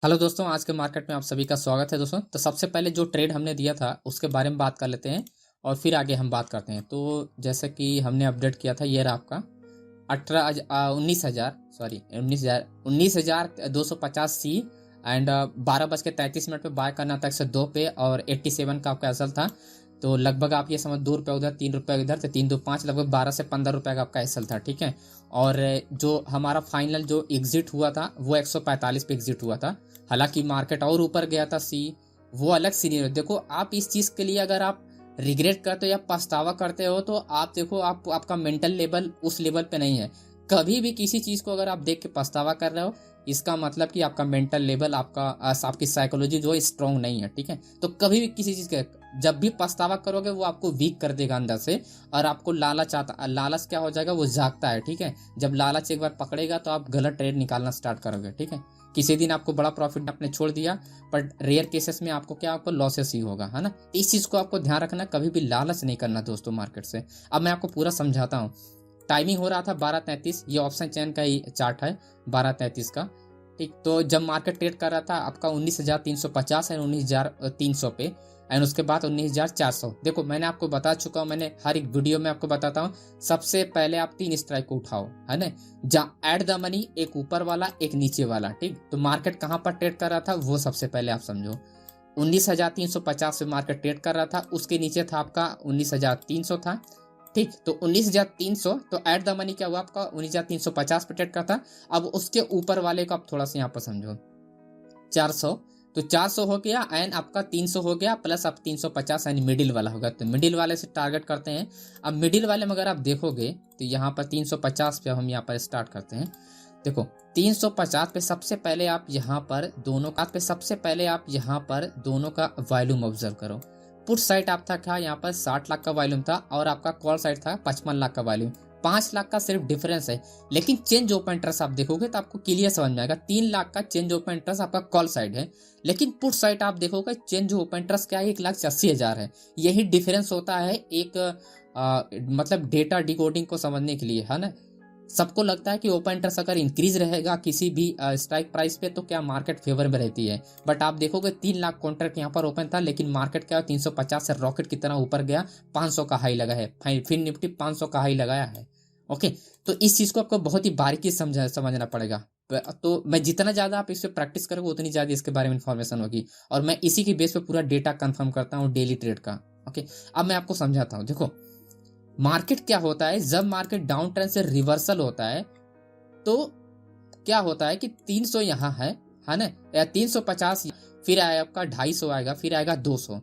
Hello दोस्तों, आज के मार्केट में आप सभी का स्वागत है। दोस्तों, तो सबसे पहले जो ट्रेड हमने दिया था उसके बारे में बात कर लेते हैं और फिर आगे हम बात करते हैं। तो जैसे कि हमने अपडेट किया था, ये रहा आपका 19,250 सी एंड 12:33 पे बाय करना था 102 पे और 87 का आपका एसएल था। तो लगभग आप ये समझ ₹2 उधर, ₹3 इधर, तो 3 2 5 लगभग 12 से 15 रुपए का आपका एसएल था। ठीक है। और जो हमारा फाइनल जो एग्जिट हुआ था वो 145 पे एग्जिट हुआ था। हालांकि मार्केट और ऊपर गया था वो अलग सीनियर। देखो, आप इस चीज के लिए अगर आप रिग्रेट करते हो या पछतावा करते हो तो आप देखो, आपका मेंटल लेवल उस लेवल पे नहीं है। कभी भी किसी चीज को अगर आप देख के पछतावा कर रहे हो, इसका मतलब कि आपका मेंटल लेवल, आपकी साइकोलॉजी जो है स्ट्रांग नहीं है। ठीक है। तो कभी भी किसी चीज के जब भी पछतावा करोगे वो आपको वीक कर देगा अंदर से, और आपको लालच क्या हो जाएगा, वो जागता है। ठीक है। जब लालच एक बार पकड़ेगा तो आप गलत ट्रेड निकालना स्टार्ट करोगे। ठीक है। किसी दिन आपको बड़ा प्रॉफिट आपने छोड़ दिया, पर रेयर केसेस में आपको लॉसेस ही होगा, है ना। इस चीज को आपको ध्यान रखना, कभी भी लालच नहीं करना दोस्तों मार्केट से। अब मैं आपको पूरा समझाता हूँ। टाइमिंग हो रहा था 12:33, ये ऑप्शन चैन का ही चार्ट है 12:33 का। ठीक। तो जब मार्केट ट्रेड कर रहा था आपका 19,350 एंड 19,300 पे, एंड उसके बाद 19,400। देखो, मैंने आपको बता चुका हूँ, मैंने हर एक वीडियो में आपको बताता हूँ, सबसे पहले आप 3 स्ट्राइक को उठाओ, है ना। जहाँ एट द मनी, एक ऊपर वाला एक नीचे वाला। ठीक। तो मार्केट कहाँ पर ट्रेड कर रहा था वो सबसे पहले आप समझो। 19,350 पे मार्केट ट्रेड कर रहा था, उसके नीचे था आपका 19,300 था। ठीक। तो 19,300, तो एट द मनी क्या हुआ आपका 19,350 पे ट्रेड करता। अब उसके ऊपर वाले को आप थोड़ा सा यहाँ पर समझो, 400। तो 400 हो गया एंड आपका 300 हो गया, प्लस आप 350 यानी मिडिल वाला होगा। तो मिडिल वाले से टारगेट करते हैं। अब मिडिल वाले में अगर आप देखोगे तो यहाँ पर 350 पे हम यहाँ पर स्टार्ट करते हैं। देखो, 350 पे सबसे पहले आप यहाँ पर दोनों का वॉल्यूम ऑब्जर्व करो। पुट साइड आप था क्या, यहाँ पर 60 लाख का वॉल्यूम था, और आपका कॉल साइड था 55 लाख का वॉल्यूम। 5 लाख का सिर्फ डिफरेंस है। लेकिन चेंज ओपन इंटरेस्ट आप देखोगे तो आपको क्लियर समझ में आएगा। 3 लाख का चेंज ओपन इंटरेस्ट आपका कॉल साइड है, लेकिन पुट साइड आप देखोगे चेंज ओपन इंटरेस्ट क्या है, 1,80,000 है। यही डिफरेंस होता है एक मतलब डेटा डिकोडिंग को समझने के लिए, है ना। सबको लगता है कि ओपन इंटरेस्ट अगर इंक्रीज रहेगा किसी भी स्ट्राइक प्राइस पे तो क्या मार्केट फेवर में रहती है। बट आप देखोगे 3 लाख कॉन्ट्रैक्ट यहाँ पर ओपन था, लेकिन मार्केट क्या 350 से रॉकेट की तरह ऊपर गया, 500 का हाई लगा है। फिर निफ्टी 500 का हाई लगाया है। ओके। तो इस चीज को आपको बहुत ही बारीकी से समझना पड़ेगा। तो मैं जितना ज्यादा आप इस पे प्रैक्टिस करोगे उतनी ज्यादा इसके बारे में इंफॉर्मेशन होगी, और मैं इसी के बेस पे पूरा डेटा कंफर्म करता हूँ डेली ट्रेड का। ओके। अब मैं आपको समझाता हूँ। देखो, मार्केट क्या होता है, जब मार्केट डाउन ट्रेंड से रिवर्सल होता है तो क्या होता है कि 300 यहाँ है ना, या 350, फिर आएगा आपका 250 आएगा, फिर आएगा 200।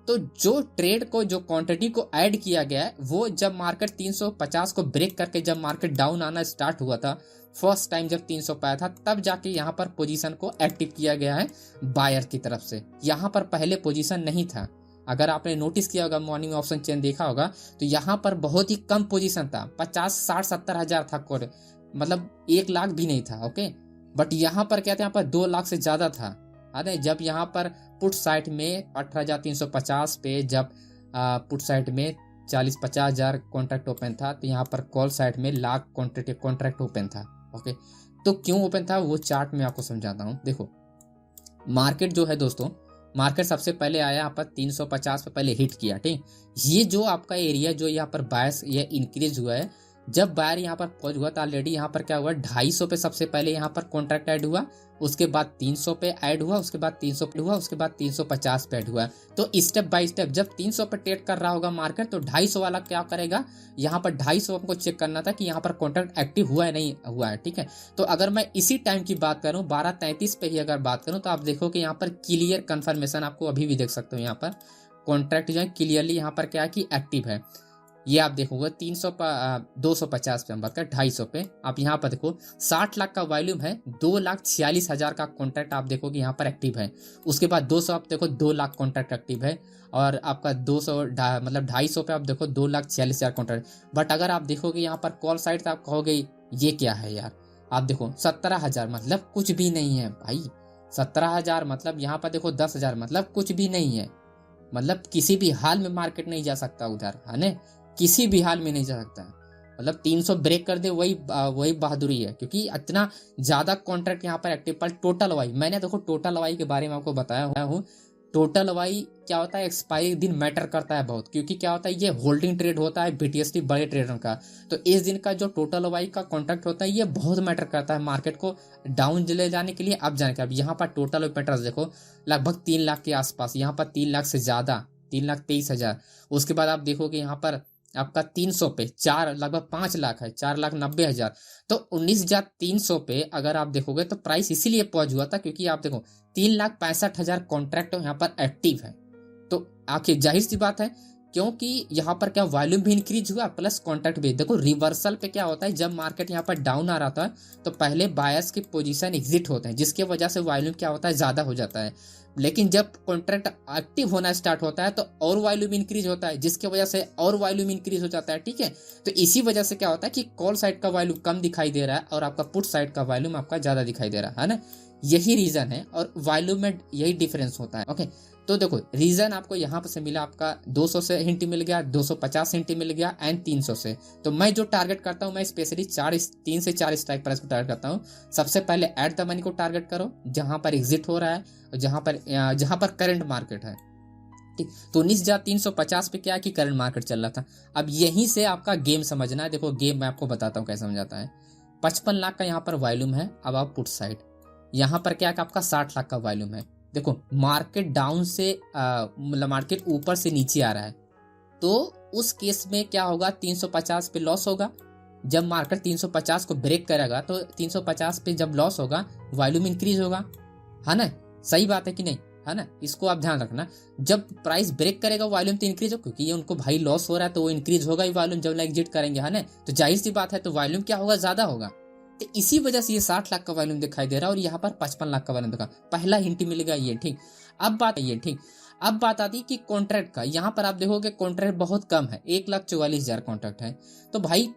तो जो ट्रेड को, जो क्वांटिटी को ऐड किया गया है, वो जब मार्केट 350 को ब्रेक करके जब मार्केट डाउन आना स्टार्ट हुआ था, फर्स्ट टाइम जब 300 पाया था, तब जाके यहाँ पर पोजीशन को एक्टिव किया गया है बायर की तरफ से। यहाँ पर पहले पोजीशन नहीं था। अगर आपने नोटिस किया होगा, मॉर्निंग ऑप्शन चेन देखा होगा, तो यहाँ पर बहुत ही कम पोजीशन था, 50 60 70 हजार था कोड, मतलब 1 लाख भी नहीं था। ओके। बट यहाँ पर क्या था, यहाँ पर 2 लाख से ज्यादा था। अरे जब यहाँ पर पुट साइड में 18,350 पे जब पुट साइड में 40 50 हजार कॉन्ट्रैक्ट ओपन था, तो यहाँ पर कॉल साइड में लाख कॉन्ट्रैक्ट ओपन था। ओके। तो क्यों ओपन था वो चार्ट में आपको समझाता हूँ। देखो, मार्केट जो है दोस्तों, मार्केट सबसे पहले आया यहाँ पर 350 पे पहले हिट किया। ठीक। ये जो आपका एरिया जो यहाँ पर बायस ये इंक्रीज हुआ है, जब बायर यहाँ पर पहुंच हुआ तो ऑलरेडी यहाँ पर क्या हुआ, 250 पे सबसे पहले यहाँ पर कॉन्ट्रैक्ट ऐड हुआ, उसके बाद 300 पे ऐड हुआ, उसके बाद 300 पे हुआ, उसके बाद 350 पे ऐड हुआ। तो स्टेप बाय स्टेप जब 300 पे ट्रेड कर रहा होगा मार्केट, तो 250 वाला क्या करेगा, यहाँ पर 250 हमको चेक करना था कि यहाँ पर कॉन्ट्रैक्ट एक्टिव हुआ है नहीं हुआ है। ठीक है। तो अगर मैं इसी टाइम की बात करूँ, 12:33 पे ही अगर बात करूँ, तो आप देखो कि यहाँ पर क्लियर कन्फर्मेशन आपको अभी भी देख सकते हो। यहाँ पर कॉन्ट्रैक्ट जो है क्लियरली यहाँ पर क्या है कि एक्टिव है। ये आप देखोगे 250 पे हम बात करें, 250 पे आप यहाँ पर देखो 60 लाख का वॉल्यूम है, 2,46,000 का कॉन्ट्रैक्ट आप देखोगे यहाँ पर एक्टिव है। उसके बाद 200 आप देखो 2 लाख कॉन्ट्रैक्ट एक्टिव है, और आपका 200 मतलब 250 पे आप देखो 2,46,000 कॉन्ट्रैक्ट। बट अगर आप देखोगे यहाँ पर कॉल साइड तो आप कहोगे ये क्या है यार। आप देखो 17,000 मतलब कुछ भी नहीं है भाई। 17,000 मतलब यहाँ पर देखो 10,000 मतलब कुछ भी नहीं है। मतलब किसी भी हाल में मार्केट नहीं जा सकता उधर, है ना, किसी भी हाल में नहीं जा सकता। मतलब 300 ब्रेक कर दे, वही वही बहादुरी है, क्योंकि इतना ज्यादा कॉन्ट्रैक्ट यहाँ पर एक्टिव। पर टोटल वाई, मैंने देखो टोटल वाई के बारे में आपको बताया हूँ। टोटल वाई क्या होता है, एक्सपायरी दिन मैटर करता है बहुत, क्योंकि क्या होता है ये होल्डिंग ट्रेड होता है बीटीएसटी बड़े ट्रेडर का। तो इस दिन का जो टोटल वाई का कॉन्ट्रैक्ट होता है ये बहुत मैटर करता है मार्केट को डाउन ले जाने के लिए, अप जाने के। अब यहाँ पर टोटल पैटर्न देखो लगभग 3 लाख के आसपास, यहाँ पर 3 लाख से ज्यादा, 3,23,000। उसके बाद आप देखोगे यहाँ पर आपका 300 पे 4 लगभग 5 लाख है, 4,90,000। तो 19,300 पे अगर आप देखोगे तो प्राइस इसीलिए पहुंच हुआ था क्योंकि आप देखो 3,65,000 कॉन्ट्रैक्ट यहाँ पर एक्टिव है। तो आखिर जाहिर सी बात है, क्योंकि यहाँ पर क्या वॉल्यूम भी इंक्रीज हुआ प्लस कॉन्ट्रैक्ट भी। देखो रिवर्सल पे क्या होता है, जब मार्केट यहाँ पर डाउन आ रहा था तो पहले बायर्स की पोजीशन एग्जिट होते हैं, जिसके वजह से वॉल्यूम क्या होता है ज्यादा हो जाता है। लेकिन जब कॉन्ट्रैक्ट एक्टिव होना स्टार्ट होता है तो और वॉल्यूम इंक्रीज होता है, जिसके वजह से और वॉल्यूम इंक्रीज हो जाता है। ठीक है, तो इसी वजह से क्या होता है कि कॉल साइड का वॉल्यूम कम दिखाई दे रहा है और आपका पुट साइड का वॉल्यूम आपका ज्यादा दिखाई दे रहा है ना। यही रीजन है और वॉल्यूम में यही डिफरेंस होता है। ओके, तो देखो रीजन आपको यहाँ पर से मिला, आपका 200 से हिंट मिल गया, 250 हिंट मिल गया एंड 300 से। तो मैं जो टारगेट करता हूँ, मैं स्पेशली 3 से 4 स्ट्राइक प्राइस को टारगेट करता हूँ। सबसे पहले एट द मनी को टारगेट करो, जहां पर एग्जिट हो रहा है और जहां पर करंट मार्केट है। ठीक, तो 19,350 पे क्या है कि करंट मार्केट चल रहा था। अब यहीं से आपका गेम समझना है। देखो गेम मैं आपको बताता हूँ कैसे समझाता है। 55 लाख का यहाँ पर वॉल्यूम है। अब आप पुट साइड, यहाँ पर क्या है कि आपका 60 लाख का वॉल्यूम है। देखो मार्केट डाउन से मतलब मार्केट ऊपर से नीचे आ रहा है, तो उस केस में क्या होगा, 350 पे लॉस होगा। जब मार्केट 350 को ब्रेक करेगा तो 350 पे जब लॉस होगा वॉल्यूम इंक्रीज होगा, है ना। सही बात है कि नहीं, है ना। इसको आप ध्यान रखना, जब प्राइस ब्रेक करेगा वॉल्यूम तो इंक्रीज हो, क्योंकि ये उनको भाई लॉस हो रहा है तो वो इंक्रीज होगा ही वॉल्यूम जब एग्जिट करेंगे, है ना। तो जाहिर सी बात है तो वॉल्यूम क्या होगा, ज्यादा होगा। तो इसी वजह से ये 60 लाख का वॉल्यूम दिखाई दे रहा है और यहाँ पर 55 लाख का वॉल्यूम दिखा। पहला हिंट मिलेगा ये। ठीक, अब बात आती है कि कॉन्ट्रैक्ट का। यहाँ पर आप देखोगे कॉन्ट्रैक्ट बहुत कम है, 1,44,000 कॉन्ट्रैक्ट है। तो भाई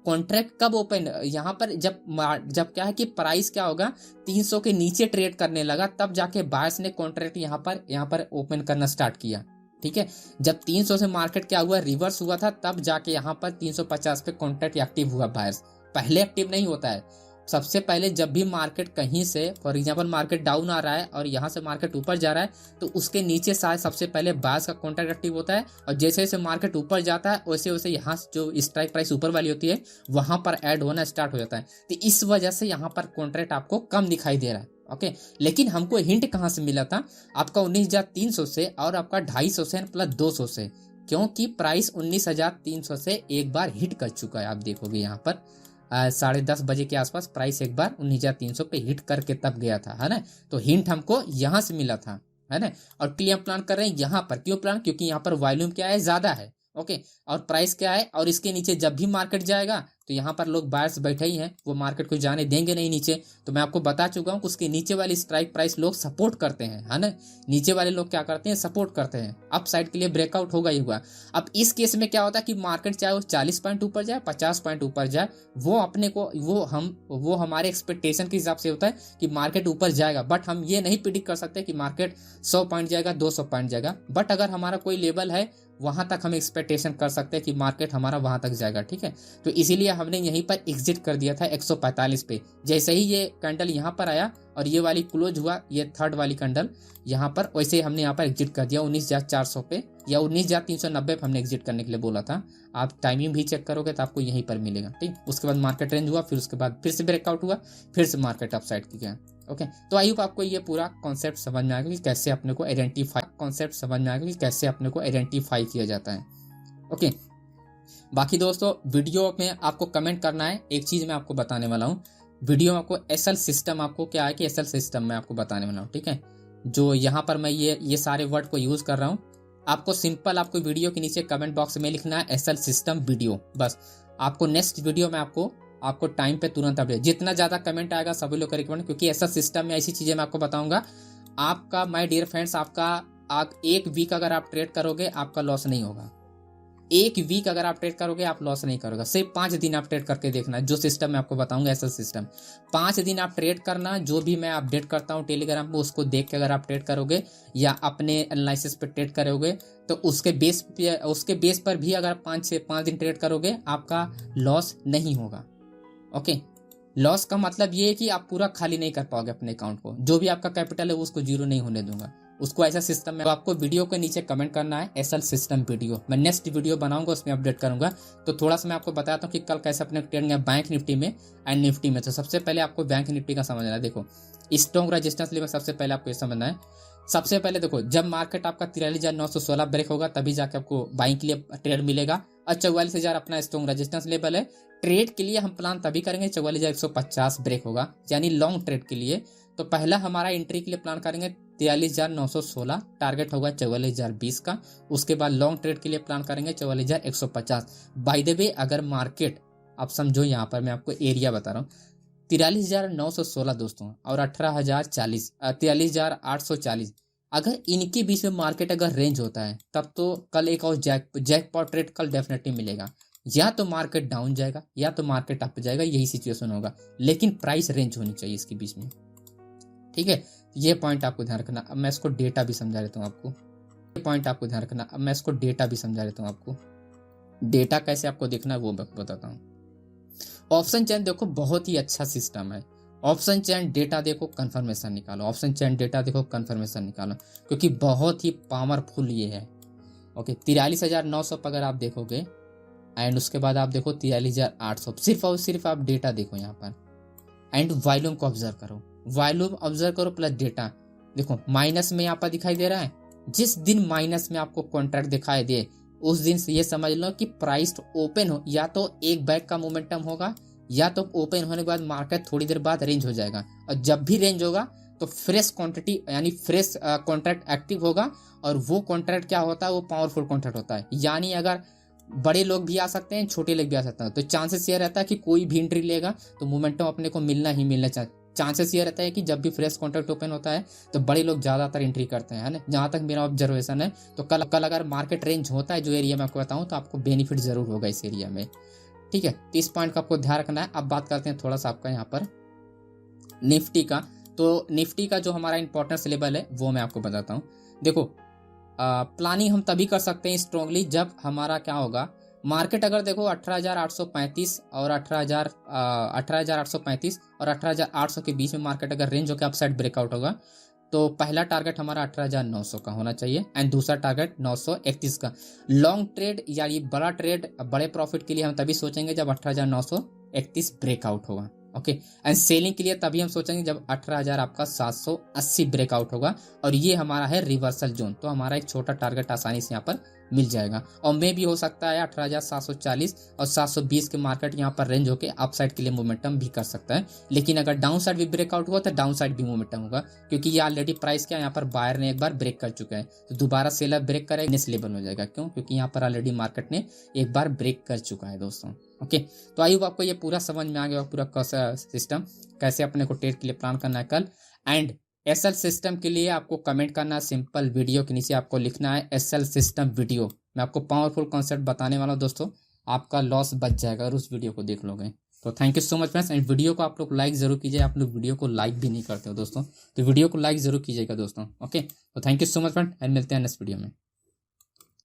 कॉन्ट्रैक्ट कब ओपन, यहाँ पर जब क्या है कि प्राइस क्या होगा 300 के नीचे ट्रेड करने लगा, तब जाके बायर्स ने कॉन्ट्रैक्ट यहाँ पर ओपन करना स्टार्ट किया। ठीक है, जब 300 से मार्केट क्या हुआ, रिवर्स हुआ था, तब जाके यहाँ पर 350 पे कॉन्ट्रैक्ट एक्टिव हुआ बायर्स। पहले एक्टिव नहीं होता है। सबसे पहले जब भी मार्केट कहीं से, फॉर एग्जांपल मार्केट डाउन आ रहा है और यहाँ से मार्केट ऊपर जा रहा है, तो उसके नीचे सबसे पहले बायर्स का कॉन्ट्रैक्ट एक्टिव होता है, और जैसे जैसे मार्केट ऊपर जाता है वैसे वैसे यहाँ जो स्ट्राइक प्राइस ऊपर वाली होती है वहां पर ऐड होना स्टार्ट हो जाता है। तो इस वजह से यहाँ पर कॉन्ट्रैक्ट आपको कम दिखाई दे रहा है। ओके, लेकिन हमको हिंट कहाँ से मिला था, आपका 19,300 से और आपका 250 से प्लस 200 से, क्योंकि प्राइस 19,300 से एक बार हिट कर चुका है। आप देखोगे यहाँ पर 10:30 बजे के आसपास प्राइस एक बार 19,300 पे हिट करके तब गया था, है ना। तो हिंट हमको यहाँ से मिला था, है ना। और क्लियर प्लान कर रहे हैं यहाँ पर, क्यों प्लान, क्योंकि यहाँ पर वॉल्यूम क्या है, ज्यादा है। ओके, और प्राइस क्या है, और इसके नीचे जब भी मार्केट जाएगा तो यहाँ पर लोग बायर्स बैठे ही हैं, वो मार्केट को जाने देंगे नहीं नीचे। तो मैं आपको बता चुका हूँ कि उसके नीचे वाली स्ट्राइक प्राइस लोग सपोर्ट करते हैं, है ना। नीचे वाले लोग क्या करते हैं, सपोर्ट करते हैं। अप साइड के लिए ब्रेकआउट होगा ही हुआ। अब इस केस में क्या होता है कि मार्केट चाहे वो 40 पॉइंट ऊपर जाए, 50 पॉइंट ऊपर जाए, वो अपने को वो हमारे एक्सपेक्टेशन के हिसाब से होता है कि मार्केट ऊपर जाएगा। बट हम ये नहीं प्रिडिक्ट कर सकते कि मार्केट 100 पॉइंट जाएगा, 200 पॉइंट जाएगा। बट अगर हमारा कोई लेवल है वहां तक हम एक्सपेक्टेशन कर सकते हैं कि मार्केट हमारा वहां तक जाएगा। ठीक है, तो इसीलिए हमने यहीं पर एग्जिट कर दिया था 145 पे। जैसे ही ये कैंडल यहाँ पर आया और ये वाली क्लोज हुआ, ये थर्ड वाली कैंडल यहाँ पर, वैसे ही हमने यहाँ पर एग्जिट कर दिया 19,400 पे या 19,390 पे हमने एग्जिट करने के लिए बोला था। आप टाइमिंग भी चेक करोगे तो आपको यहीं पर मिलेगा। ठीक, उसके बाद मार्केट रेंज हुआ, फिर उसके बाद फिर से ब्रेकआउट हुआ, फिर से मार्केट अपसाइड की गया। ओके, तो आई होप आपको ये पूरा कॉन्सेप्ट समझ में आएगा कि कैसे अपने को आइडेंटिफाई किया जाता है। ओके, बाकी दोस्तों वीडियो में आपको कमेंट करना है। एक चीज मैं आपको बताने वाला हूँ, वीडियो में आपको एसएल सिस्टम, आपको क्या है कि एसएल सिस्टम मैं आपको बताने वाला हूँ। ठीक है, जो यहाँ पर मैं ये सारे वर्ड को यूज कर रहा हूँ, आपको सिंपल आपको वीडियो के नीचे कमेंट बॉक्स में लिखना है एसएल सिस्टम वीडियो। बस आपको नेक्स्ट वीडियो में आपको टाइम पे तुरंत अपडेट, जितना ज्यादा कमेंट आएगा सभी लोग का रिकमेंड, क्योंकि एसएल सिस्टम में ऐसी चीजें मैं आपको बताऊंगा। आपका माय डियर फ्रेंड्स, आपका एक वीक अगर आप ट्रेड करोगे आपका लॉस नहीं होगा। एक वीक अगर आप ट्रेड करोगे आप लॉस नहीं करोगे, सिर्फ 5 दिन आप ट्रेड करके देखना है। जो सिस्टम मैं आपको बताऊंगा ऐसा सिस्टम 5 दिन आप ट्रेड करना, जो भी मैं अपडेट करता हूँ टेलीग्राम पे उसको देख के अगर आप ट्रेड करोगे या अपने एनालिसिस पे ट्रेड करोगे तो उसके बेस पर भी अगर 5 दिन ट्रेड करोगे आपका लॉस नहीं होगा। ओके, लॉस का मतलब ये है कि आप पूरा खाली नहीं कर पाओगे अपने अकाउंट को, जो भी आपका कैपिटल है वो उसको जीरो नहीं होने दूंगा, उसको ऐसा सिस्टम है। तो आपको वीडियो के नीचे कमेंट करना है एसएल सिस्टम वीडियो, मैं नेक्स्ट वीडियो बनाऊंगा उसमें अपडेट करूंगा। तो थोड़ा सा मैं आपको बताता हूँ कि कल कैसे अपने ट्रेड है बैंक निफ्टी में एंड निफ्टी में। तो सबसे पहले आपको बैंक निफ्टी का समझना है। देखो स्ट्रॉन्ग रेजिस्टेंस लेवल सबसे पहले आपको ये समझना है। सबसे पहले देखो जब मार्केट आपका 43,916 ब्रेक होगा तभी जाके आपको बाइंग के लिए ट्रेड मिलेगा, और 44,000 अपना स्ट्रॉन्ग रेजिस्टेंस लेवल है। ट्रेड के लिए हम प्लान तभी करेंगे 44,150 ब्रेक होगा, यानी लॉन्ग ट्रेड के लिए। तो पहला हमारा एंट्री के लिए प्लान करेंगे 43,916, टारगेट होगा 44,020 का। उसके बाद लॉन्ग ट्रेड के लिए प्लान करेंगे 44,150। बाय द वे अगर मार्केट आप समझो, यहाँ पर मैं आपको एरिया बता रहा हूँ 43,916 दोस्तों और 43,840, अगर इनके बीच में मार्केट अगर रेंज होता है तब तो कल एक और जैकपॉट ट्रेड कल डेफिनेटली मिलेगा। या तो मार्केट डाउन जाएगा या तो मार्केट अप जाएगा, यही सिचुएशन होगा, लेकिन प्राइस रेंज होनी चाहिए इसके बीच में। ठीक है, ये पॉइंट आपको ध्यान रखना। अब मैं इसको डेटा भी समझा देता हूँ आपको, ये पॉइंट आपको ध्यान रखना। अब मैं इसको डेटा भी समझा देता हूँ आपको, डेटा कैसे आपको देखना है वो बताता हूँ। ऑप्शन चेन देखो बहुत ही अच्छा सिस्टम है। ऑप्शन चेन डेटा देखो, कंफर्मेशन निकालो, ऑप्शन चेन डेटा देखो, कंफर्मेशन निकालो, क्योंकि बहुत ही पावरफुल ये है। ओके, 43,900 पर अगर आप देखोगे एंड उसके बाद आप देखो 43,800, सिर्फ और सिर्फ आप डेटा देखो यहाँ पर एंड वॉल्यूम को ऑब्जर्व करो, वॉल्यूम ऑब्जर्व करो प्लस डेटा देखो। माइनस में यहाँ पर दिखाई दे रहा है, जिस दिन माइनस में आपको कॉन्ट्रैक्ट दिखाई दे उस दिन से ये समझ लो कि प्राइस ओपन हो, या तो एक बैक का मोमेंटम होगा या तो ओपन होने के बाद मार्केट थोड़ी देर बाद रेंज हो जाएगा। और जब भी रेंज होगा तो फ्रेश क्वांटिटी यानी फ्रेश कॉन्ट्रैक्ट एक्टिव होगा, और वो कॉन्ट्रैक्ट क्या होता है, वो पावरफुल कॉन्ट्रैक्ट होता है। यानी अगर बड़े लोग भी आ सकते हैं, छोटे लोग भी आ सकते हैं, तो चांसेस ये रहता है कि कोई भी एंट्री लेगा तो मोमेंटम अपने को मिलना ही मिलना चाहिए। चांसेस ये रहता है कि जब भी फ्रेश कॉन्ट्रैक्ट ओपन होता है तो बड़े लोग ज्यादातर एंट्री करते हैं, है ना, जहां तक मेरा ऑब्जर्वेशन है। तो कल अगर मार्केट रेंज होता है जो एरिया में आपको बताऊं तो आपको बेनिफिट जरूर होगा इस एरिया में। ठीक है, तो इस पॉइंट का आपको ध्यान रखना है। अब बात करते हैं थोड़ा सा आपका यहाँ पर निफ्टी का। तो निफ्टी का जो हमारा इंपॉर्टेंस लेवल है वो मैं आपको बताता हूँ। देखो प्लानिंग हम तभी कर सकते हैं स्ट्रांगली जब हमारा क्या होगा, मार्केट अगर देखो 18,835 और 18,835 और 18,800 के बीच में मार्केट अगर रेंज होकर अपसाइड ब्रेकआउट होगा तो पहला टारगेट हमारा 18,900 का होना चाहिए एंड दूसरा टारगेट 931 का। लॉन्ग ट्रेड या ये बड़ा ट्रेड बड़े प्रॉफिट के लिए हम तभी सोचेंगे जब 18,931 ब्रेकआउट होगा। ओके, एंड सेलिंग के लिए तभी हम सोचेंगे जब 18,000 आपका 780 ब्रेकआउट होगा, और ये हमारा है रिवर्सल जोन। तो हमारा एक छोटा टारगेट आसानी से यहाँ पर मिल जाएगा, और मे भी हो सकता है 18,740 और 720 के मार्केट यहाँ पर रेंज होके अपसाइड के लिए मोमेंटम भी कर सकता है। लेकिन अगर डाउन साइड भी ब्रेकआउट हुआ तो डाउन साइड भी मोमेंटम होगा, क्योंकि ये ऑलरेडी प्राइस क्या यहाँ पर बायर ने एक बार ब्रेक कर चुका है, तो दोबारा सेलर ब्रेक करेगा नेक्स्ट लेवल हो जाएगा। क्यों? क्योंकि यहाँ पर ऑलरेडी मार्केट ने एक बार ब्रेक कर चुका है दोस्तों। ओके, तो आई होप आपको ये पूरा समझ में आ गया, पूरा कैसा सिस्टम कैसे अपने को ट्रेड के लिए प्लान करना है कल। एंड एसएल सिस्टम के लिए आपको कमेंट करना है, सिंपल वीडियो के नीचे आपको लिखना है एसएल सिस्टम वीडियो। मैं आपको पावरफुल कॉन्सेप्ट बताने वाला हूँ दोस्तों, आपका लॉस बच जाएगा अगर उस वीडियो को देख लोगे। तो thank you so much friends, and video को आप लोग लाइक जरूर कीजिए। आप लोग वीडियो को लाइक भी नहीं करते हो दोस्तों, तो वीडियो को लाइक जरूर कीजिएगा दोस्तों। ओके, तो thank you so much friend, and मिलते हैं नेक्स्ट वीडियो में।